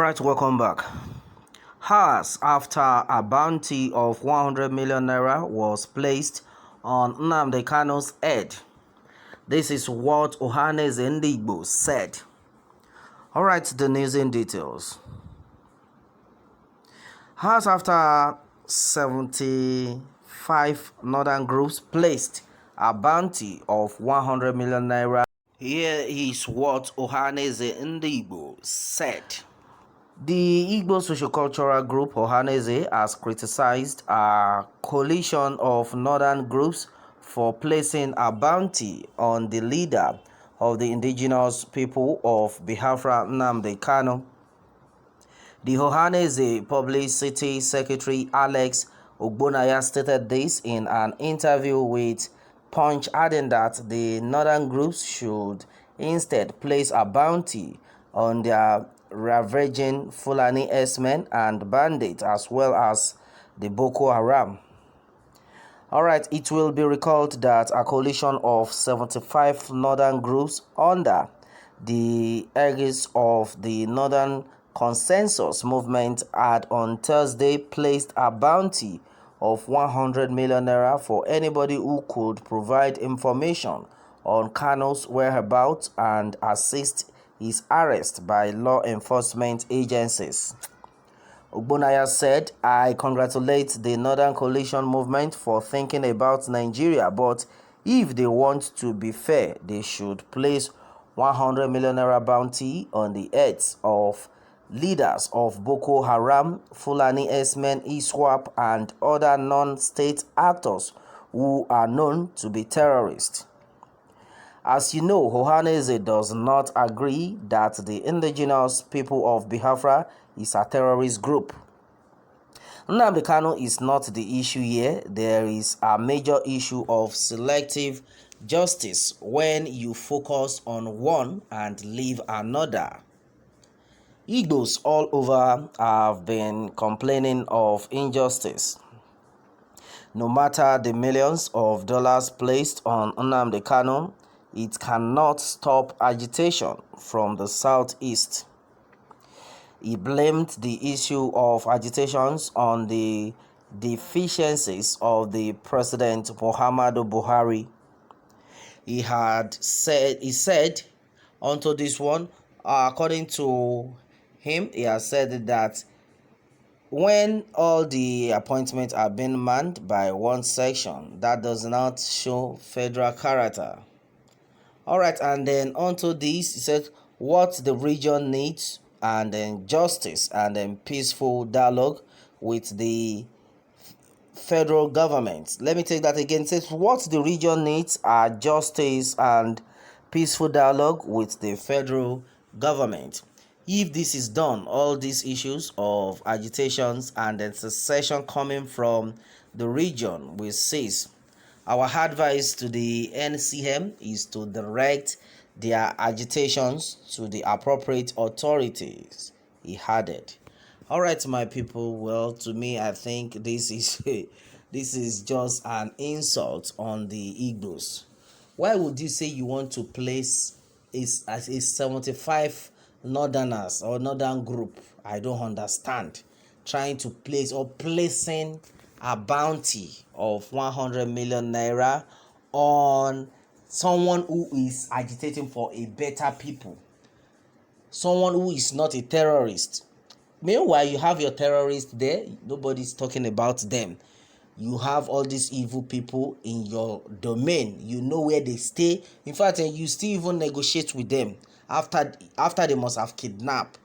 Alright, welcome back. Hours after a bounty of 100 million naira was placed on Nnàmdi Kanu's head, this is what Ohaneze Indigbo said. Alright, the news in details. Hours after 75 northern groups placed a bounty of 100 million naira, here is what Ohaneze Indigbo said. The Igbo sociocultural group Ohaneze has criticized a coalition of northern groups for placing a bounty on the leader of the indigenous people of Biafra, Nnàmdi Kanu. The Ohaneze Publicity Secretary Alex Ogbonaya stated this in an interview with Punch, adding that the northern groups should instead place a bounty on their ravaging Fulani S-men and bandits, as well as the Boko Haram. Alright, it will be recalled that a coalition of 75 northern groups under the aegis of the Northern Consensus Movement had on Thursday placed a bounty of 100 million naira for anybody who could provide information on Kanu's whereabouts and assist his arrest by law enforcement agencies. Ogbonaya said, "I congratulate the Northern Coalition Movement for thinking about Nigeria, but if they want to be fair, they should place 100 million naira bounty on the heads of leaders of Boko Haram, Fulani S-men, ISWAP, and other non-state actors who are known to be terrorists." As you know, Ohaneze does not agree that the indigenous people of Biafra is a terrorist group. Nnàmdi Kanu is not the issue here. There is a major issue of selective justice when you focus on one and leave another. Igbos all over have been complaining of injustice. No matter the millions of dollars placed on Nnàmdi Kanu, it cannot stop agitation from the southeast. He blamed the issue of agitations on the deficiencies of the President Muhammadu Buhari. He said onto this one, according to him, he has said that when all the appointments are being manned by one section, that does not show federal character. Alright, and then onto this, he said what the region needs, and then justice and then peaceful dialogue with the federal government. Let me take that again. It says what the region needs are justice and peaceful dialogue with the federal government. If this is done, all these issues of agitations and then secession coming from the region will cease. Our advice to the N100M is to direct their agitations to the appropriate authorities, he added. Alright, my people, well, to me, I think this is just an insult on the Igbos. Why would you say you want to place a 75 northerners or northern group? I don't understand. Trying to place or placing a bounty of 100 million naira on someone who is agitating for a better people, someone who is not a terrorist. Meanwhile, you have your terrorists there, nobody's talking about them. You have all these evil people in your domain, you know where they stay. In fact, you still even negotiate with them after they must have kidnapped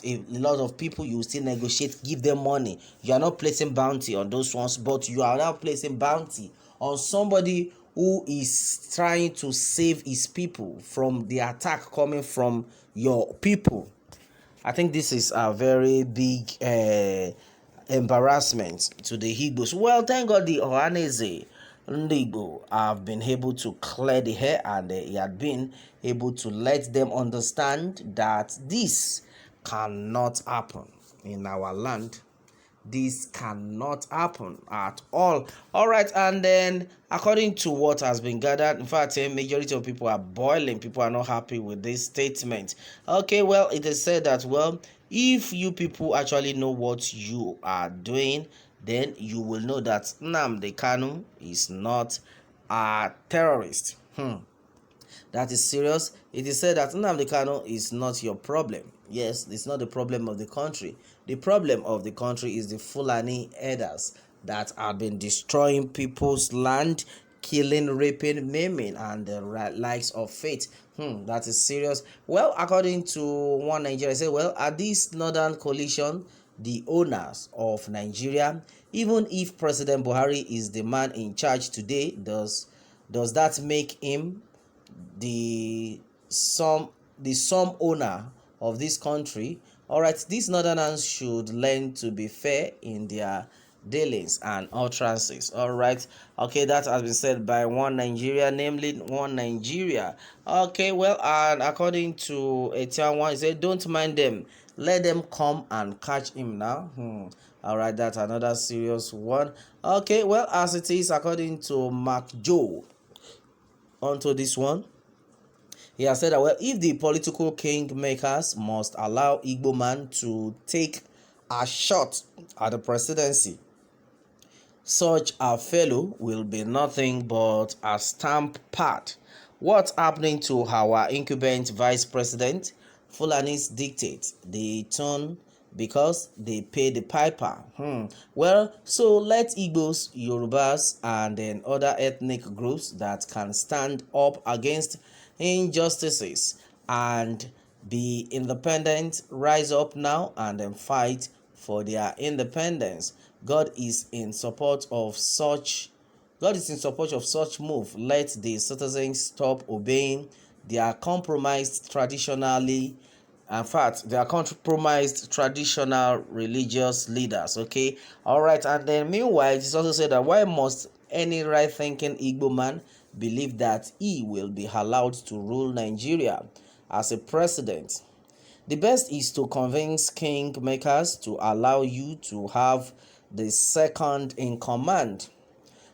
a lot of people. You still negotiate, give them money. You are not placing bounty on those ones, but you are now placing bounty on somebody who is trying to save his people from the attack coming from your people. I think this is a very big embarrassment to the Igbos. Well, thank God the Ohaneze Indigbo have been able to clear the air, and he had been able to let them understand that this cannot happen in our land. This cannot happen at all. Alright, and then according to what has been gathered, in fact, a majority of people are boiling. People are not happy with this statement. Okay, well, it is said that, well, If you people actually know what you are doing, then you will know that Nnàmdi Kanu is not a terrorist. That is serious. It is said that Nnàmdi Kanu is not your problem. Yes, it's not the problem of the country. The problem of the country is the Fulani herders that have been destroying people's land, killing, raping, maiming, and the likes of faith. That is serious. Well, according to one Nigeria, say, well, are this Northern Coalition the owners of Nigeria? Even if President Buhari is the man in charge today, does that make him the some owner of this country? All right, these northerners should learn to be fair in their dealings and utterances. All right, okay, that has been said by one Nigeria, namely one Nigeria. Okay, well, and according to Etienne, he said, don't mind them, let them come and catch him now. All right, that's another serious one. Okay, well, as it is, according to Mark Joe, onto this one, he has said that, well, if the political kingmakers must allow Igbo man to take a shot at the presidency, such a fellow will be nothing but a stamp pad. What's happening to our incumbent vice president? Fulanis dictate the tone because they pay the piper. Well, so let Igbos, Yorubas, and then other ethnic groups that can stand up against injustices and be independent rise up now and then fight for their independence. God is in support of such move. Let the citizens stop obeying their compromised traditional religious leaders. Okay, all right. And then meanwhile, it is also said that, why must any right-thinking Igbo man believe that he will be allowed to rule Nigeria as a president? The best is to convince kingmakers to allow you to have the second in command.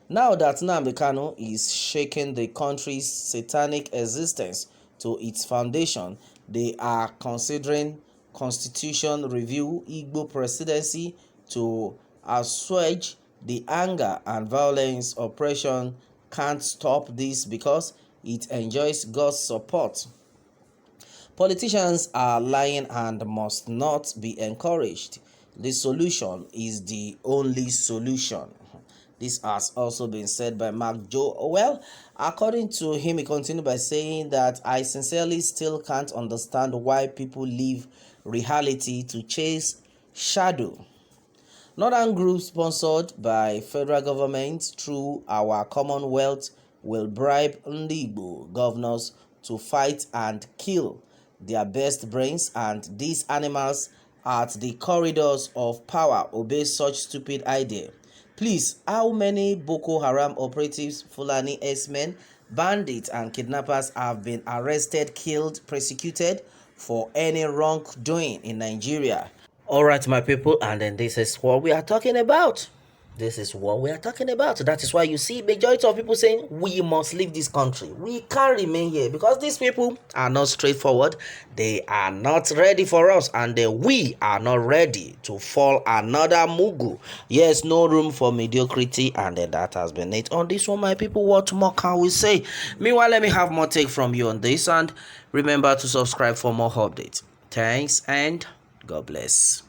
Now that Nnàmdi Kanu is shaking the country's satanic existence to its foundation, they are considering constitution review Igbo presidency to assuage the anger and violence. Oppression can't stop this because it enjoys God's support. Politicians are lying and must not be encouraged. The solution is the only solution. This has also been said by Mark Joe. Well, according to him, he continued by saying that, I sincerely still can't understand why people leave reality to chase shadow. Northern groups sponsored by federal government through our Commonwealth will bribe Indigbo governors to fight and kill their best brains, and these animals at the corridors of power obey such stupid idea. Please, how many Boko Haram operatives, Fulani S-men, bandits, and kidnappers have been arrested, killed, persecuted for any wrongdoing in Nigeria? All right, my people, and then this is what we are talking about. This is what we are talking about. That is why you see majority of people saying we must leave this country. We can't remain here because these people are not straightforward. They are not ready for us, and we are not ready to fall another mugu. Yes, no room for mediocrity, and that has been it on this one, my people. What more can we say? Meanwhile, let me have more take from you on this, and remember to subscribe for more updates. Thanks, and God bless.